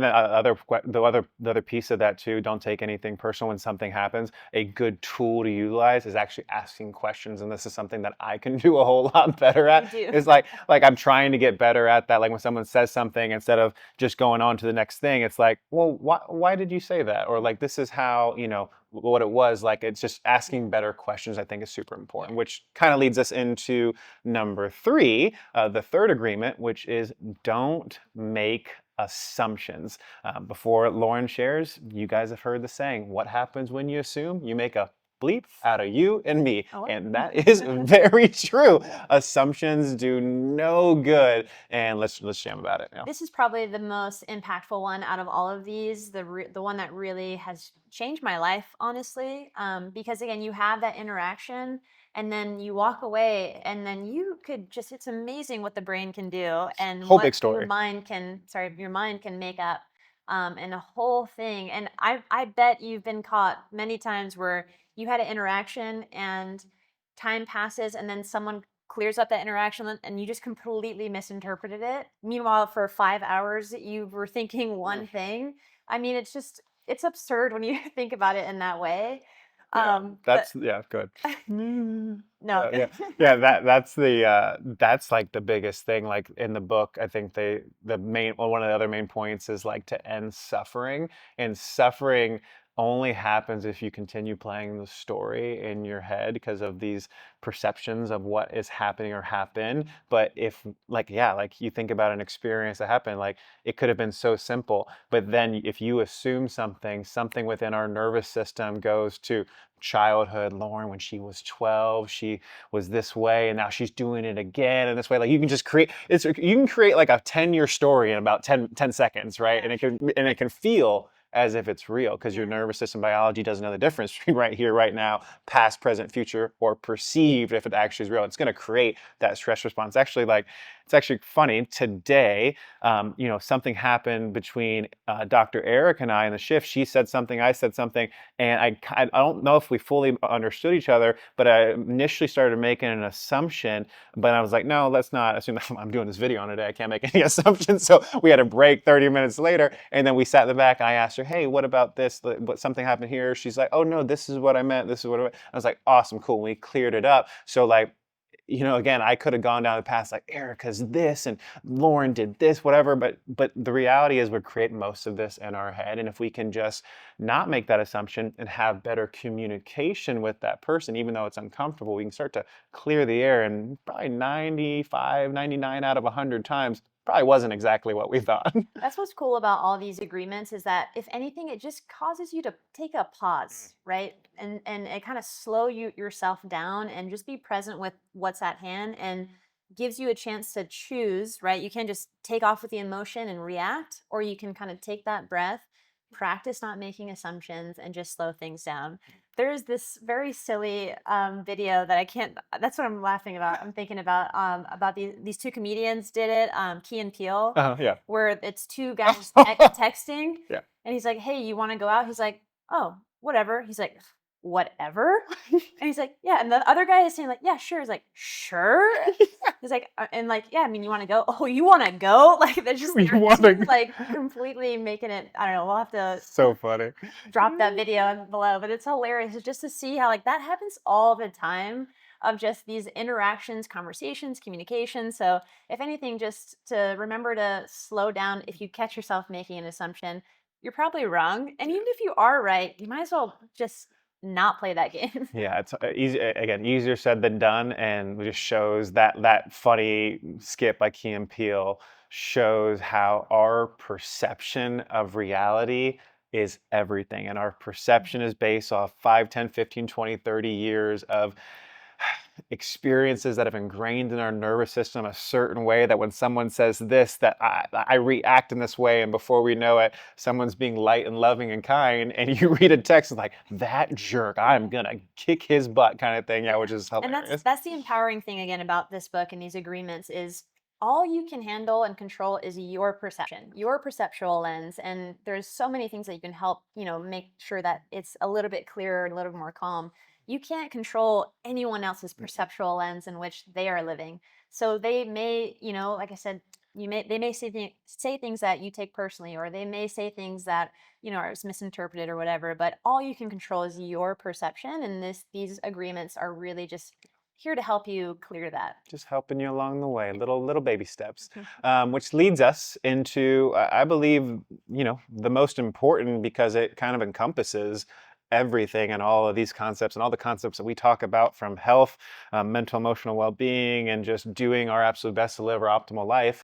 And then the other piece of that too, don't take anything personal when something happens. A good tool to utilize is actually asking questions, and this is something that I can do a whole lot better You at. do. Is like I'm trying to get better at that. Like when someone says something, instead of just going on to the next thing, it's like, well, why did you say that? Or like this is how what it was. Like it's just asking better questions. I think is super Yeah. important, which kind of leads us into number three, the third agreement, which is don't make assumptions. Before Loren shares, you guys have heard the saying, what happens when you assume? You make a bleep out of you and me. Oh, what? And that is very true. Assumptions do no good. And let's jam about it now. This is probably the most impactful one out of all of these. The one that really has changed my life, honestly. Because again, you have that interaction, and then you walk away, and then you could just, it's amazing what the brain can do and Whole what big story. your mind can make up, and a whole thing. And I bet you've been caught many times where you had an interaction and time passes, and then someone clears up that interaction and you just completely misinterpreted it. Meanwhile, for 5 hours, you were thinking one thing. I mean, it's absurd when you think about it in that way. Yeah, But good. no. Yeah, yeah. That's like the biggest thing. Like in the book, I think one of the other main points is like to end suffering, and suffering only happens if you continue playing the story in your head because of these perceptions of what is happening or happened. But if like you think about an experience that happened, like it could have been so simple, but then if you assume something within our nervous system goes to childhood. Loren, when she was 12, she was this way, and now she's doing it again in this way. Like you can just you can create like a 10-year story in about 10 seconds, right? Yeah. And it can feel as if it's real because your Yeah. nervous system biology doesn't know the difference between right here, right now, past, present, future, or perceived if it actually is real. It's going to create that stress response. It's actually funny today. Something happened between Dr. Eric and I in the shift. She said something, I said something, and I don't know if we fully understood each other, but I initially started making an assumption, but I was like, no, let's not assume. I'm doing this video on today. I can't make any assumptions. So we had a break 30 minutes later, and then we sat in the back. And I asked her, hey, what about this? What something happened here? She's like, oh no, this is what I meant. This is what I meant. I was like, awesome, cool. We cleared it up. So like, again, I could have gone down the path like Erica's this and Loren did this, whatever. But the reality is we're creating most of this in our head. And if we can just not make that assumption and have better communication with that person, even though it's uncomfortable, we can start to clear the air. And probably 95, 99 out of 100 times, probably wasn't exactly what we thought. That's what's cool about all these agreements is that if anything, it just causes you to take a pause, right? And it kind of slow yourself down and just be present with what's at hand and gives you a chance to choose, right? You can't just take off with the emotion and react, or you can kind of take that breath, practice not making assumptions, and just slow things down. There's this very silly video that I can't. That's what I'm laughing about. I'm thinking about these two comedians did it, Key and Peele, Yeah. where it's two guys texting, Yeah. and he's like, "Hey, you want to go out?" He's like, "Oh, whatever." He's like, "Whatever," and he's like, "Yeah." And the other guy is saying like, "Yeah, sure." He's like, "Sure." He's like, and like, "Yeah, I mean, you want to go?" "Oh, you want to go?" Like they're just You wanna- like completely making it. I don't know. We'll have to So funny. drop that video below, but it's hilarious just to see how like that happens all the time of just these interactions, conversations, communication. So if anything, just to remember to slow down. If you catch yourself making an assumption, you're probably wrong, and even if you are right, you might as well just not play that game. Yeah, it's again easier said than done, and it just shows that funny skit by Key and Peele shows how our perception of reality is everything, and our perception is based off 5, 10, 15, 20, 30 years of experiences that have ingrained in our nervous system a certain way that when someone says this, that I react in this way, and before we know it, someone's being light and loving and kind, and you read a text and like, that jerk, I'm gonna kick his butt kind of thing, yeah, which is And hilarious. that's the empowering thing again about this book and these agreements is all you can handle and control is your perception, your perceptual lens. And there's so many things that you can help, make sure that it's a little bit clearer and a little bit more calm. You can't control anyone else's perceptual lens in which they are living. So they may, like I said, They may say things that you take personally, or they may say things that are misinterpreted or whatever. But all you can control is your perception, and these agreements are really just here to help you clear that. Just helping you along the way, little baby steps, which leads us into, I believe, the most important, because it kind of encompasses everything and all of these concepts and all the concepts that we talk about, from health, mental, emotional well-being, and just doing our absolute best to live our optimal life.